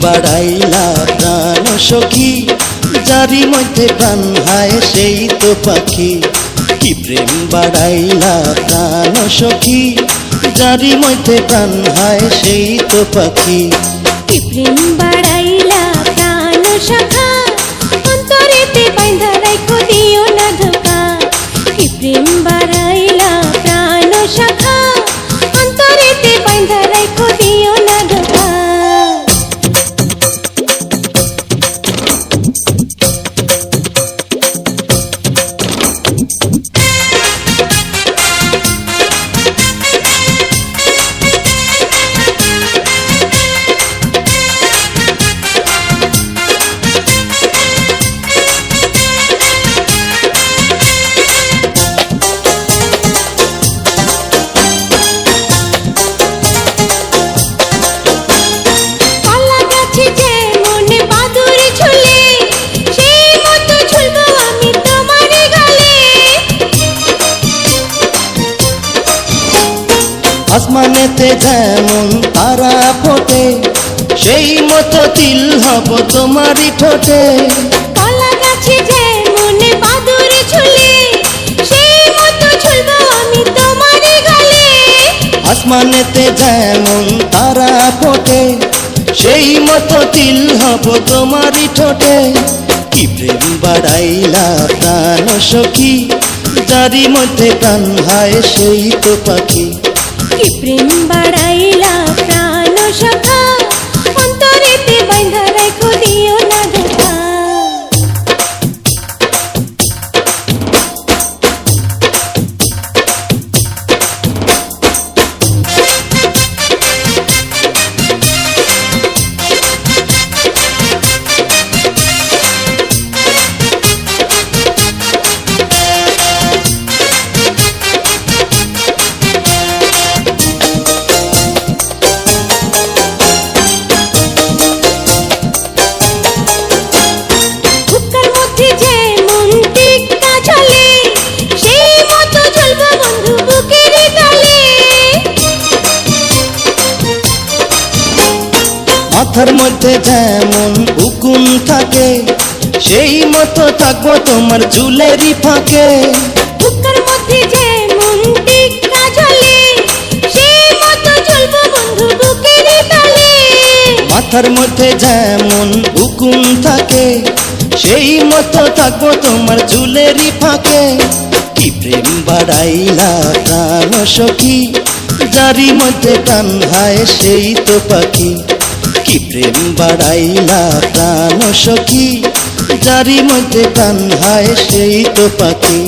বাড়াইলা প্রাণ সখী, যারি মধ্যে প্রাণ হায় সেই তো পাখি। কি প্রেম বাড়াইলা প্রাণ সখী, যারি মধ্যে প্রাণ হায় সেই তো পাখি। কি প্রেম বাড়াইলা প্রাণ সখা, অন্তরেতে বাঁধা রাখো দিও না ধোকা। কি প্রেম বাড়াইলা প্রাণ সখা, অন্তরেতে বাঁধা রাখো দিও না ধোকা। আসমানেতে যেমন তারা ফোটে, সেই মতো তিল হব তোমারই ঠোঁটে। কলা গাছে যেমন বাদুর ঝুলে, সেই মতো ঝুলবো আমি তোমারই গালে। আসমানেতে যেমন তারা ফোটে, সেই মতো তিল হব তোমারই ঠোঁটে। কি প্রেম বাড়াইলা প্রাণ সখী, যারি মধ্যে প্রাণ হায় সেই তো পাখি। কি প্রেম বাড়াইলা প্রাণ সখা, অন্তরেতে বাঁধা রাখো দিও না ধোকা। মাথার মধ্যে যেমন উকুন থাকে, সেই মতো থাকবো তোমার চুলেরই ফাঁকে। বুকের মধ্যে যেমন টিক্কা ঝোলে, সেই মতো ঝুলবো বন্ধু বুকেরই তলে। মাথার মধ্যে যেমন উকুন থাকে, সেই মতো থাকবো তোমার চুলেরই ফাঁকে। কি প্রেম বাড়াইলা প্রাণ সখী, যারি মধ্যে প্রাণ হায় সেই তো পাখি। কি প্রেম বাড়াইলা প্রাণ সখী, যারি মধ্যে প্রাণ হায় সেই তো পাখি।